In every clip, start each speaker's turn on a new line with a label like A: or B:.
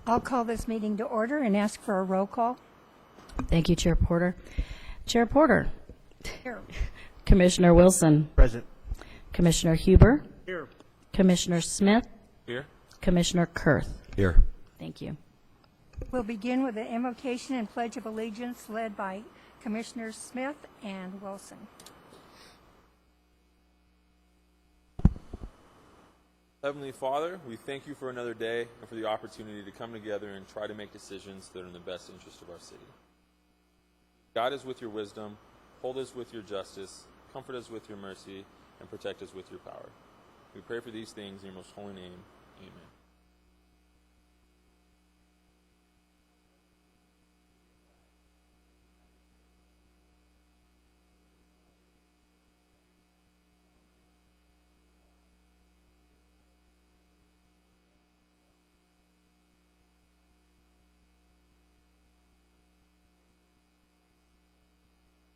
A: I'll call this meeting to order and ask for a roll call.
B: Thank you, Chair Porter. Chair Porter.
A: Here.
B: Commissioner Wilson.
C: Present.
B: Commissioner Huber.
C: Here.
B: Commissioner Smith.
C: Here.
B: Commissioner Kurth.
C: Here.
B: Thank you.
A: We'll begin with the invocation and pledge of allegiance led by Commissioners Smith and Wilson.
D: Heavenly Father, we thank you for another day and for the opportunity to come together and try to make decisions that are in the best interest of our city. Guide us with your wisdom, hold us with your justice, comfort us with your mercy, and protect us with your power. We pray for these things in your most holy name. Amen.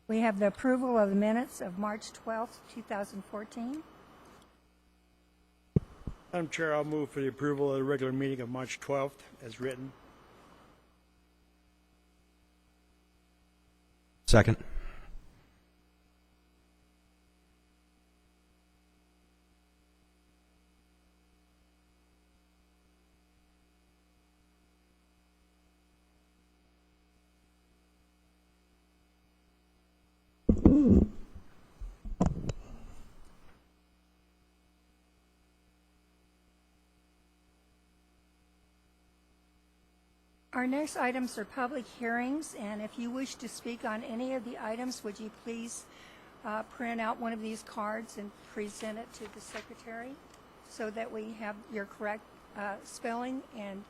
A: We have the approval of the minutes of March 12th, 2014.
C: Madam Chair, I'll move for the approval of the regular meeting of March 12th as written.
E: Second.
A: Our next items are public hearings, and if you wish to speak on any of the items, would you please print out one of these cards and present it to the secretary so that we have your correct spelling and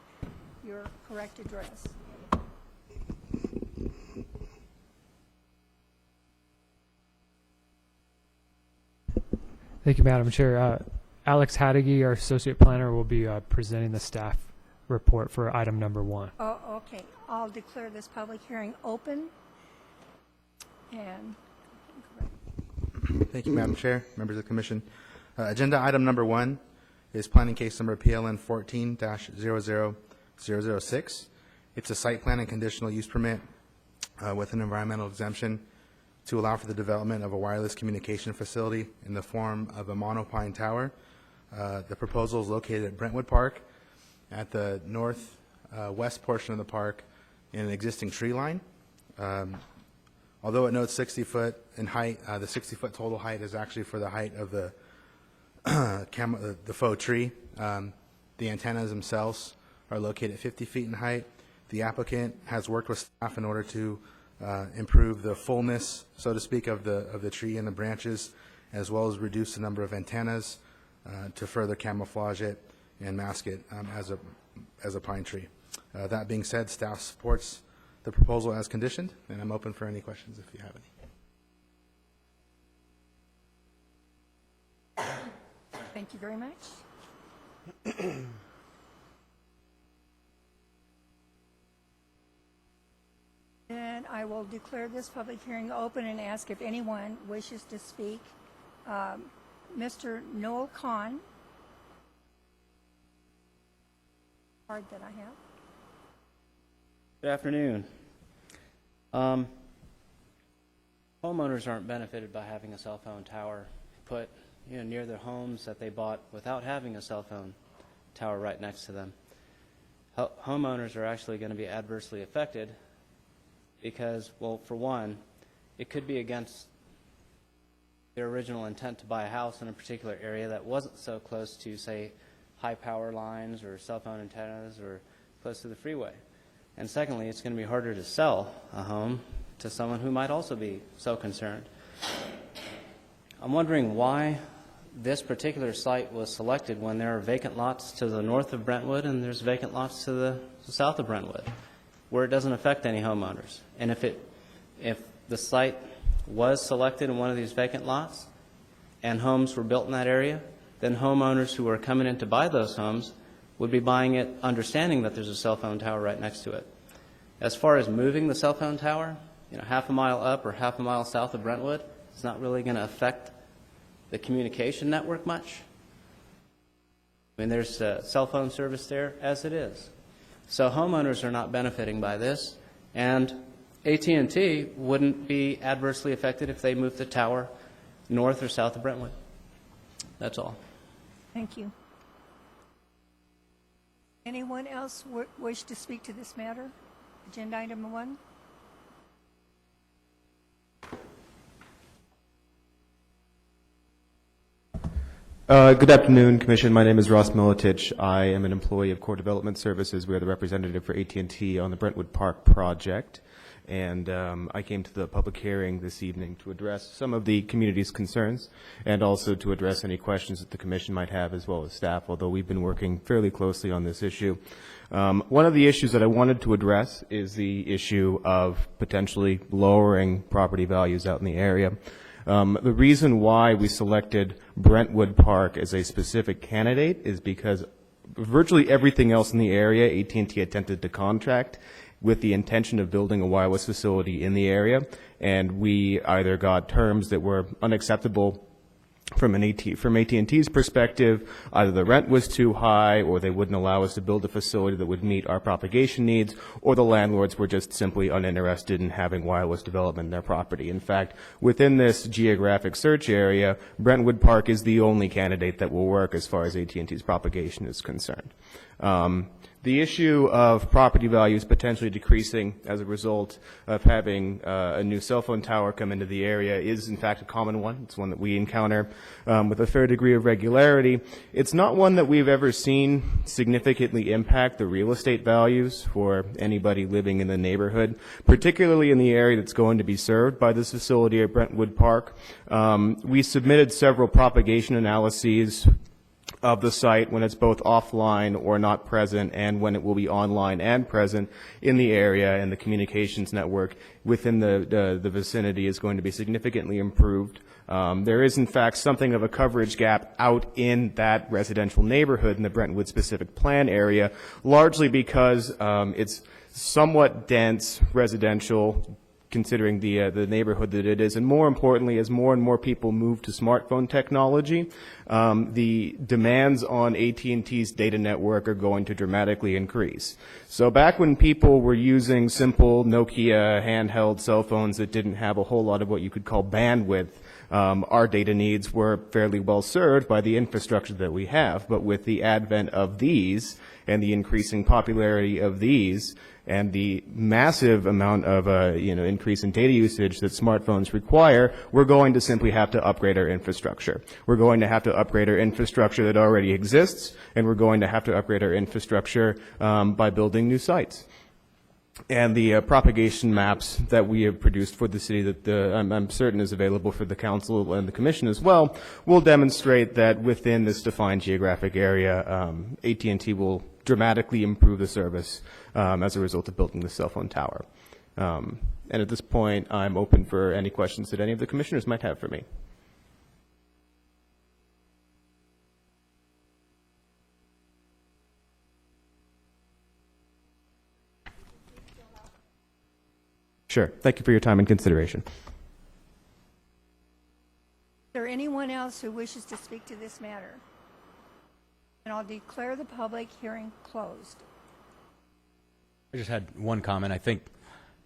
A: your correct address.
F: Thank you, Madam Chair. Alex Hattigi, our Associate Planner, will be presenting the staff report for item number 1.
A: Oh, okay. I'll declare this public hearing open. And
G: Thank you, Madam Chair, members of the Commission. Agenda item number 1 is planning case number PLN 14-00006. It's a site plan and conditional use permit with an environmental exemption to allow for the development of a wireless communication facility in the form of a monopine tower. The proposal is located at Brentwood Park at the northwest portion of the park in an existing tree line. Although it notes 60 foot in height, the 60-foot total height is actually for the height of the the faux tree. The antennas themselves are located at 50 feet in height. The applicant has worked with staff in order to improve the fullness, so to speak, of the tree and the branches, as well as reduce the number of antennas to further camouflage it and mask it as a pine tree. That being said, staff supports the proposal as conditioned, and I'm open for any questions if you have any.
A: thank you very much. And I will declare this public hearing open and ask if anyone wishes to speak. Mr. Noel Kahn. Card that I have.
H: Good afternoon. Homeowners aren't benefited by having a cell phone tower put near their homes that they bought without having a cell phone tower right next to them. Homeowners are actually going to be adversely affected because, well, for one, it could be against their original intent to buy a house in a particular area that wasn't so close to, say, high power lines or cell phone antennas or close to the freeway. And secondly, it's going to be harder to sell a home to someone who might also be so concerned. I'm wondering why this particular site was selected when there are vacant lots to the north of Brentwood and there's vacant lots to the south of Brentwood, where it doesn't affect any homeowners. And if the site was selected in one of these vacant lots and homes were built in that area, then homeowners who are coming in to buy those homes would be buying it understanding that there's a cell phone tower right next to it. As far as moving the cell phone tower, half a mile up or half a mile south of Brentwood, it's not really going to affect the communication network much. I mean, there's cell phone service there as it is. So homeowners are not benefiting by this, and AT&T wouldn't be adversely affected if they moved the tower north or south of Brentwood. That's all.
A: Thank you. Anyone else wish to speak to this matter? Agenda item 1?
E: Good afternoon, Commission. My name is Ross Militich. I am an employee of Core Development Services. We are the representative for AT&T on the Brentwood Park project. And I came to the public hearing this evening to address some of the community's concerns and also to address any questions that the Commission might have as well as staff, although we've been working fairly closely on this issue. One of the issues that I wanted to address is the issue of potentially lowering property values out in the area. The reason why we selected Brentwood Park as a specific candidate is because virtually everything else in the area, AT&T attempted to contract with the intention of building a wireless facility in the area, and we either got terms that were unacceptable from AT&T's perspective. Either the rent was too high, or they wouldn't allow us to build a facility that would meet our propagation needs, or the landlords were just simply uninterested in having wireless development in their property. In fact, within this geographic search area, Brentwood Park is the only candidate that will work as far as AT&T's propagation is concerned. The issue of property values potentially decreasing as a result of having a new cell phone tower come into the area is in fact a common one. It's one that we encounter with a fair degree of regularity. It's not one that we've ever seen significantly impact the real estate values for anybody living in the neighborhood, particularly in the area that's going to be served by this facility at Brentwood Park. We submitted several propagation analyses of the site when it's both offline or not present, and when it will be online and present in the area, and the communications network within the vicinity is going to be significantly improved. There is in fact something of a coverage gap out in that residential neighborhood in the Brentwood specific plan area, largely because it's somewhat dense residential considering the neighborhood that it is, and more importantly, as more and more people move to smartphone technology, the demands on AT&T's data network are going to dramatically increase. So back when people were using simple Nokia handheld cell phones that didn't have a whole lot of what you could call bandwidth, our data needs were fairly well served by the infrastructure that we have. But with the advent of these and the increasing popularity of these, and the massive amount of increase in data usage that smartphones require, we're going to simply have to upgrade our infrastructure. We're going to have to upgrade our infrastructure that already exists, and we're going to have to upgrade our infrastructure by building new sites. And the propagation maps that we have produced for the city that I'm certain is available for the council and the commission as well will demonstrate that within this defined geographic area, AT&T will dramatically improve the service as a result of building the cell phone tower. And at this point, I'm open for any questions that any of the commissioners might have for me. Sure. Thank you for your time and consideration.
A: Is there anyone else who wishes to speak to this matter? And I'll declare the public hearing closed.
I: I just had one comment. I think,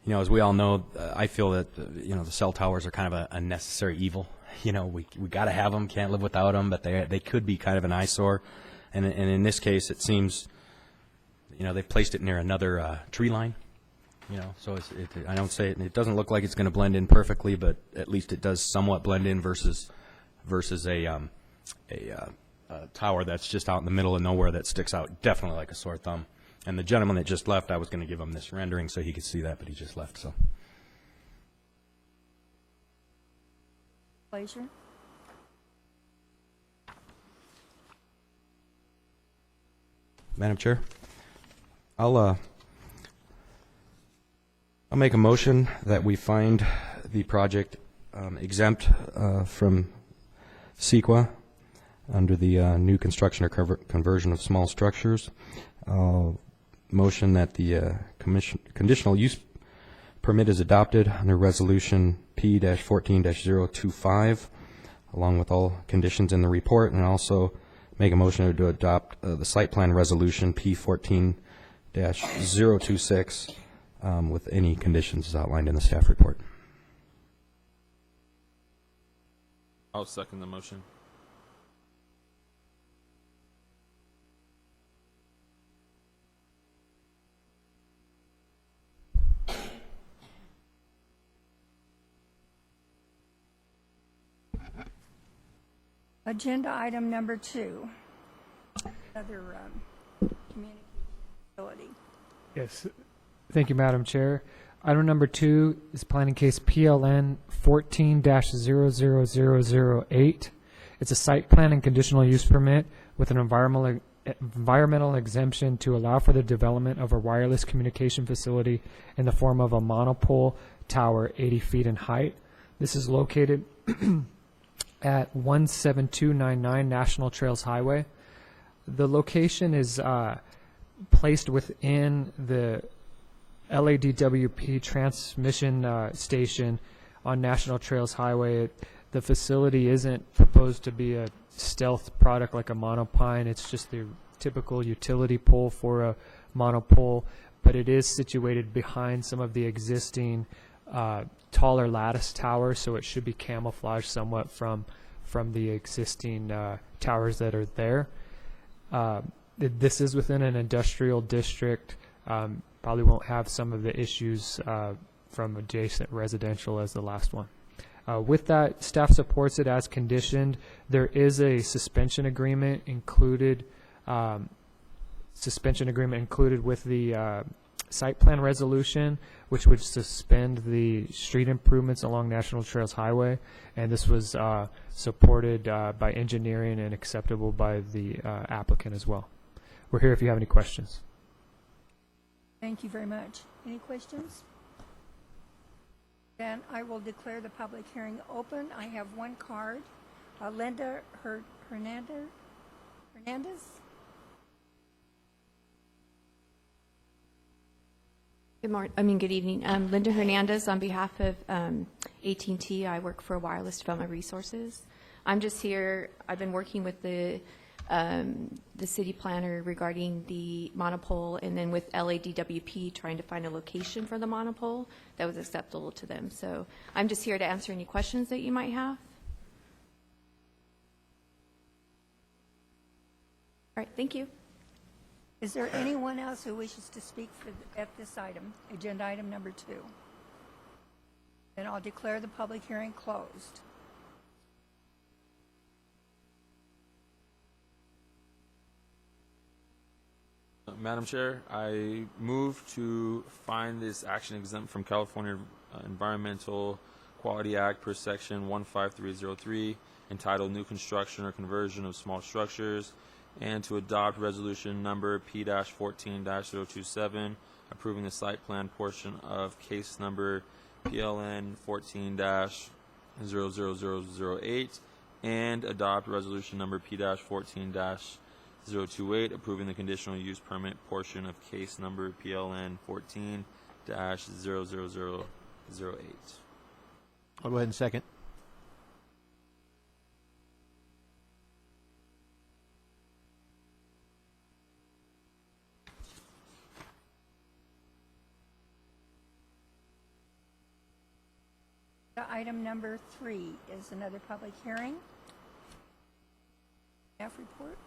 I: as we all know, I feel that, the cell towers are kind of a necessary evil. We got to have them, can't live without them, but they could be kind of an eyesore. And in this case, it seems, they've placed it near another tree line. So I don't say it doesn't look like it's going to blend in perfectly, but at least it does somewhat blend in versus a tower that's just out in the middle of nowhere that sticks out definitely like a sore thumb. And the gentleman that just left, I was going to give him this rendering so he could see that, but he just left. So,
A: Pleasure.
I: Madam Chair, I'll make a motion that we find the project exempt from CEQA under the new construction or conversion of small structures. Motion that the conditional use permit is adopted under Resolution P-14-025, along with all conditions in the report, and also make a motion to adopt the site plan resolution P-14-026 2022-026 with any conditions as outlined in the staff report.
D: I'll second the motion.
A: Agenda item number 2, another communication facility.
F: Yes. Thank you, Madam Chair. Item number 2 is planning case PLN 14-00008. It's a site plan and conditional use permit with an environmental exemption to allow for the development of a wireless communication facility in the form of a monopole tower 80 feet in height. This is located at 17299 National Trails Highway. The location is placed within the LADWP transmission station on National Trails Highway. The facility isn't proposed to be a stealth product like a monopine. It's just the typical utility pole for a monopole, but it is situated behind some of the existing taller lattice towers, so it should be camouflaged somewhat from the existing towers that are there. This is within an industrial district. Probably won't have some of the issues from adjacent residential as the last one. With that, staff supports it as conditioned. There is a suspension agreement included with the site plan resolution, which would suspend the street improvements along National Trails Highway, and this was supported by engineering and acceptable by the applicant as well. We're here if you have any questions.
A: Thank you very much. Any questions? Then I will declare the public hearing open. I have one card. Linda Hernandez?
J: Good evening. Linda Hernandez on behalf of AT&T. I work for Wireless Development Resources. I'm just here. I've been working with the city planner regarding the monopole, and then with LADWP trying to find a location for the monopole that was acceptable to them. So I'm just here to answer any questions that you might have. All right, thank you.
A: Is there anyone else who wishes to speak at this item, agenda item number 2? Then I'll declare the public hearing closed.
D: Madam Chair, I move to find this action exempt from California Environmental Quality Act per section 15303, entitled New Construction or Conversion of Small Structures, and to adopt resolution number P-14-027, approving the site plan portion of case number PLN 14-00008, and adopt resolution number P-14-028, approving the conditional use permit portion of case number PLN 14-00008.
C: I'll go ahead and second.
A: Item number 3 is another public hearing. Staff report.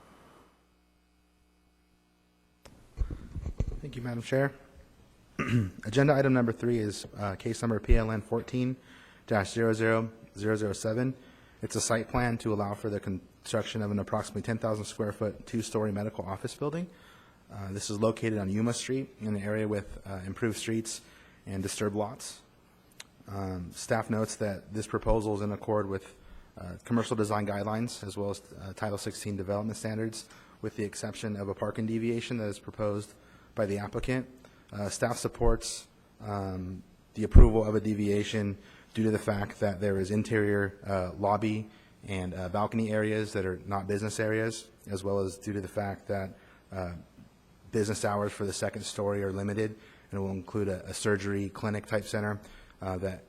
G: Thank you, Madam Chair. Agenda item number 3 is case number PLN 14-00007. It's a site plan to allow for the construction of an approximately 10,000 square foot, 2-story medical office building. This is located on Yuma Street in an area with improved streets and disturbed lots. Staff notes that this proposal is in accord with commercial design guidelines as well as Title 16 development standards, with the exception of a parking deviation that is proposed by the applicant. Staff supports the approval of a deviation due to the fact that there is interior lobby and balcony areas that are not business areas, as well as due to the fact that business hours for the second story are limited, and it will include a surgery clinic type center that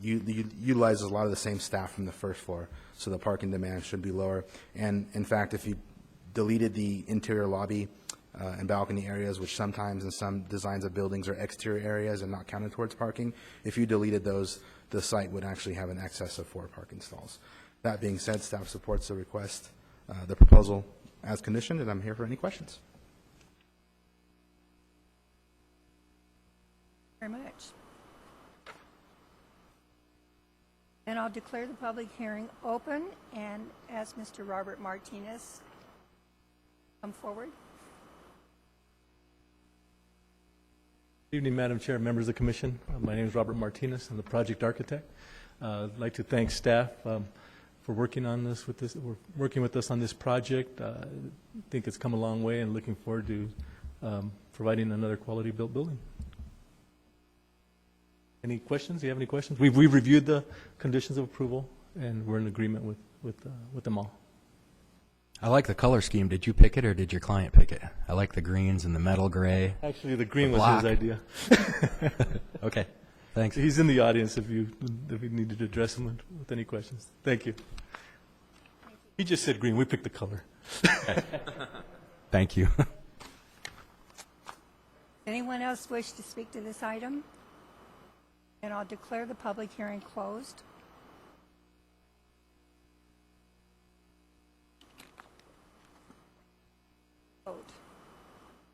G: utilizes a lot of the same staff from the first floor, so the parking demand should be lower. And in fact, if you deleted the interior lobby and balcony areas, which sometimes in some designs of buildings are exterior areas and not counted towards parking. If you deleted those, the site would actually have an excess of 4 parking stalls. That being said, staff supports the request, the proposal as conditioned, and I'm here for any questions.
A: Very much. Then I'll declare the public hearing open and ask Mr. Robert Martinez come forward.
K: Good evening, Madam Chair, members of the Commission. My name is Robert Martinez. I'm the project architect. I'd like to thank staff for working on this We're working with us on this project. I think it's come a long way, and looking forward to providing another quality built building. Any questions? Do you have any questions? We've reviewed the conditions of approval, and we're in agreement with them all.
I: I like the color scheme. Did you pick it or did your client pick it? I like the greens and the metal gray.
K: Actually, the green
I: The
K: was his
I: black.
K: idea.
I: Okay, thanks.
K: He's in the audience if you needed to address him with any questions. Thank you. He just said green. We picked the color.
I: Thank you.
A: Anyone else wish to speak to this item? And I'll declare the public hearing closed. Vote.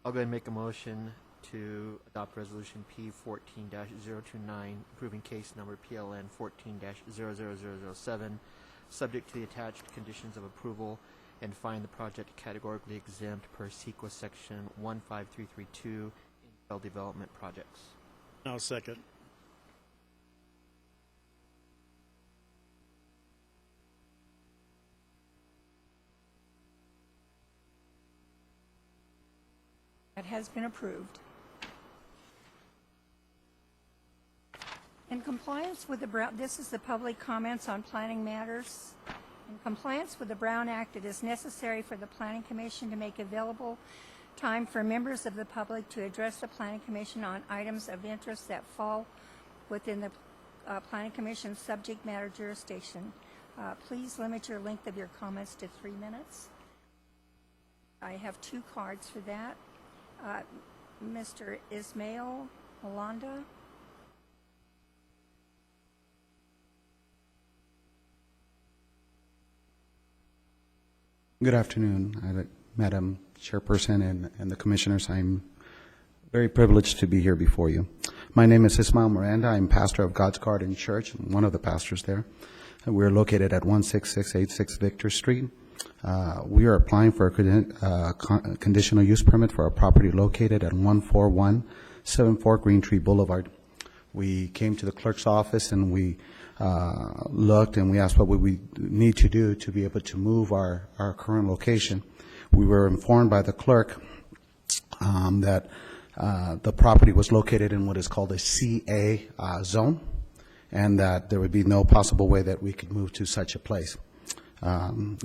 L: I'll go ahead and make a motion to adopt resolution P 14-029, approving case number PLN 14-00007, subject to the attached conditions of approval, and find the project categorically exempt per CEQA section 15332 infill development projects.
C: I'll second.
A: That has been approved. In compliance with the Brown, this is the public comments on planning matters. In compliance with the Brown Act, it is necessary for the Planning Commission to make available time for members of the public to address the Planning Commission on items of interest that fall within the Planning Commission's subject matter jurisdiction. Please limit your length of your comments to 3 minutes. I have 2 cards for that. Mr. Ismail Malanda.
M: Good afternoon, Madam Chairperson and the Commissioners. I'm very privileged to be here before you. My name is Ismail Miranda. I'm pastor of God's Garden Church, and one of the pastors there. We're located at 16686 Victor Street. We are applying for a conditional use permit for a property located at 14174 Green Tree Boulevard. We came to the clerk's office and we looked and we asked what would we need to do to be able to move our current location. We were informed by the clerk that the property was located in what is called a CA zone, and that there would be no possible way that we could move to such a place.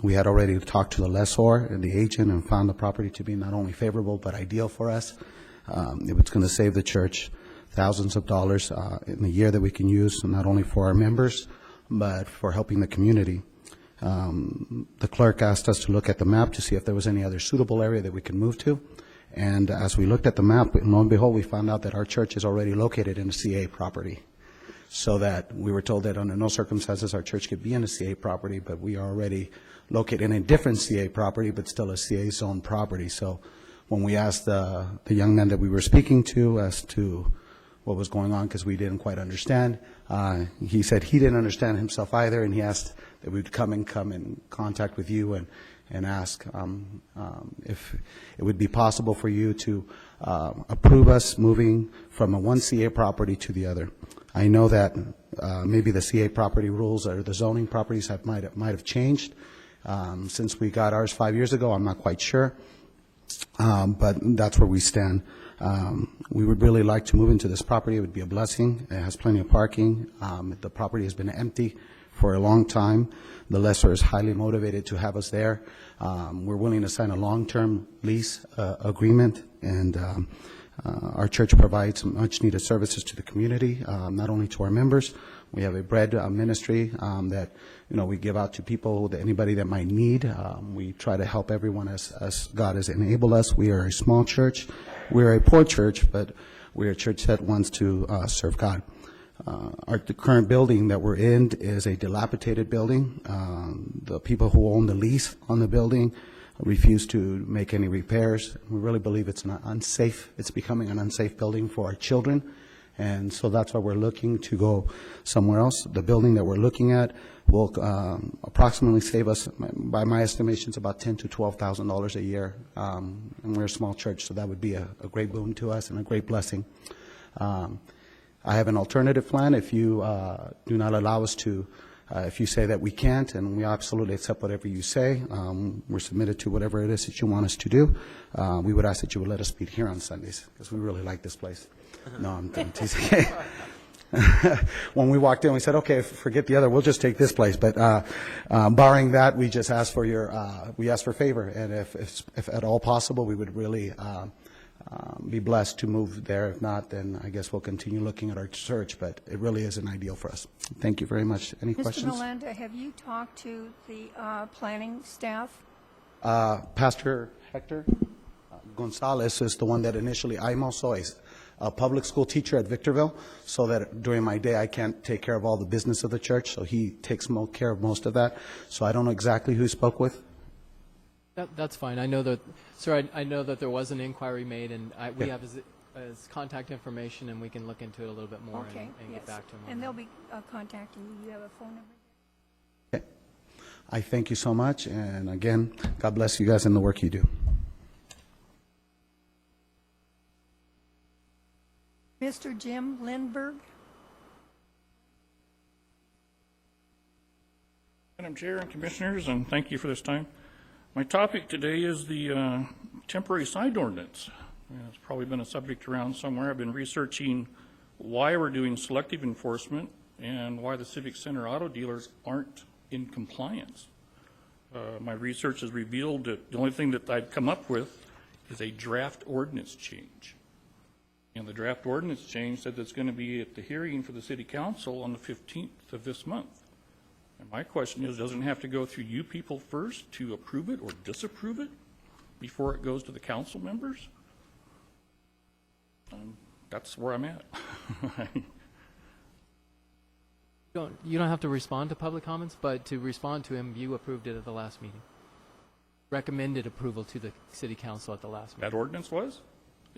M: We had already talked to the lessor and the agent and found the property to be not only favorable but ideal for us. It was going to save the church thousands of dollars in the year that we can use, not only for our members but for helping the community. The clerk asked us to look at the map to see if there was any other suitable area that we could move to. And as we looked at the map, lo and behold, we found out that our church is already located in a CA property. So that we were told that under no circumstances our church could be in a CA property, but we are already located in a different CA property, but still a CA zone property. So when we asked the young man that we were speaking to as to what was going on, because we didn't quite understand, he said he didn't understand himself either, and he asked that we'd come in contact with you and ask if it would be possible for you to approve us moving from a one CA property to the other. I know that maybe the CA property rules or the zoning properties might have changed since we got ours 5 years ago. I'm not quite sure, but that's where we stand. We would really like to move into this property. It would be a blessing. It has plenty of parking. The property has been empty for a long time. The lessor is highly motivated to have us there. We're willing to sign a long-term lease agreement, and our church provides much-needed services to the community, not only to our members. We have a bread ministry that, we give out to people, anybody that might need. We try to help everyone as God has enabled us. We are a small church. We're a poor church, but we're a church that wants to serve God. The current building that we're in is a dilapidated building. The people who own the lease on the building refuse to make any repairs. We really believe it's unsafe. It's becoming an unsafe building for our children. And so that's why we're looking to go somewhere else. The building that we're looking at will approximately save us, by my estimations, about $10,000 to $12,000 a year. And we're a small church, so that would be a great boon to us and a great blessing. I have an alternative plan if you do not allow us to, if you say that we can't, and we absolutely accept whatever you say. We're submitted to whatever it is that you want us to do. We would ask that you would let us meet here on Sundays, because we really like this place. No, I'm teasing. When we walked in, we said, okay, forget the other, we'll just take this place. But barring that, we just ask for we ask for favor. And if at all possible, we would really be blessed to move there. If not, then I guess we'll continue looking at our search, but it really is an ideal for us. Thank you very much. Any questions?
A: Mr. Miranda, have you talked to the planning staff?
M: Pastor Hector Gonzalez is the one that initially, I'm also a public school teacher at Victorville, so that during my day I can't take care of all the business of the church, so he takes care of most of that. So I don't know exactly who he spoke with.
N: That's fine. I know that, sir, I know that there was an inquiry made, and we have his contact information, and we can look into it a little bit more and get back to him.
A: And they'll be contacting you. You have a phone number?
M: Okay. I thank you so much, and again, God bless you guys and the work you do.
A: Mr. Jim Lindberg.
O: Madam Chair and Commissioners, and thank you for this time. My topic today is the temporary sign ordinance. It's probably been a subject around somewhere. I've been researching why we're doing selective enforcement and why the Civic Center auto dealers aren't in compliance. My research has revealed that the only thing that I've come up with is a draft ordinance change. And the draft ordinance change said that's going to be at the hearing for the City Council on the 15th of this month. And my question is, doesn't it have to go through you people first to approve it or disapprove it before it goes to the council members? That's where I'm at.
N: You don't have to respond to public comments, but to respond to him, you approved it at the last meeting. Recommended approval to the City Council at the last meeting.
O: That ordinance was?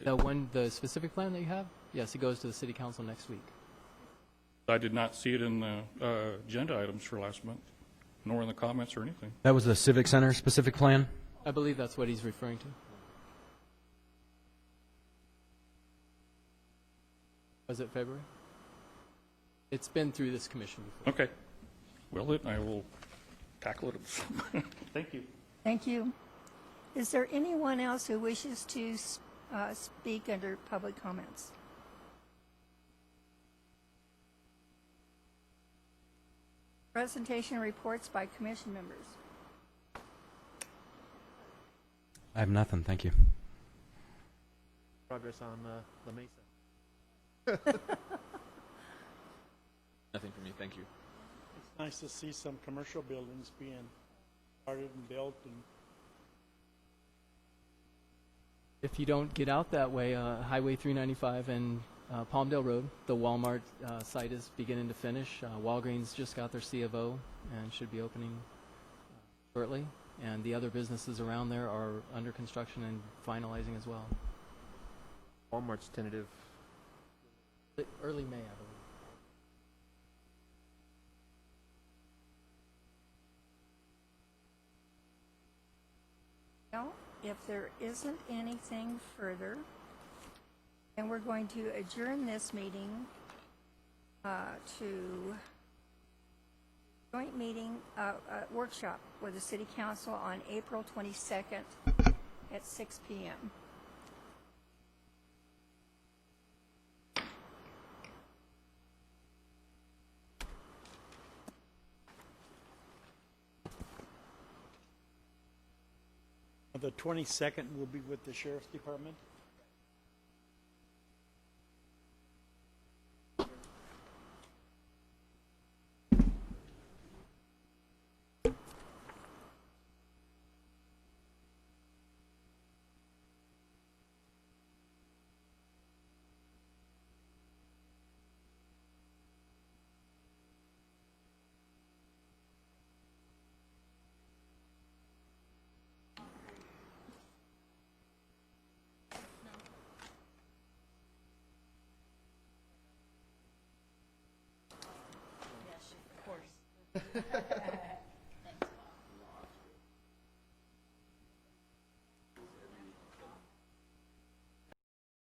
N: The specific plan that you have? Yes, it goes to the City Council next week.
O: I did not see it in the agenda items for last month, nor in the comments or anything.
I: That was the Civic Center specific plan?
N: I believe that's what he's referring to. Was it February? It's been through this commission before.
O: Okay. Well, then I will tackle it. Thank you.
A: Thank you. Is there anyone else who wishes to speak under public comments? Presentation reports by commission members.
I: I have nothing, thank you.
L: Progress on La Mesa.
D: Nothing for me, thank you.
C: It's nice to see some commercial buildings being started and built. And
N: If you don't get out that way, Highway 395 and Palmdale Road, the Walmart site is beginning to finish. Walgreens just got their C of O and should be opening shortly. And the other businesses around there are under construction and finalizing as well.
L: Walmart's tentative.
N: Early May, I believe.
A: Well, if there isn't anything further, then we're going to adjourn this meeting to joint meeting, workshop with the City Council on April 22nd at 6 p.m.
C: the 22nd will be with the Sheriff's Department.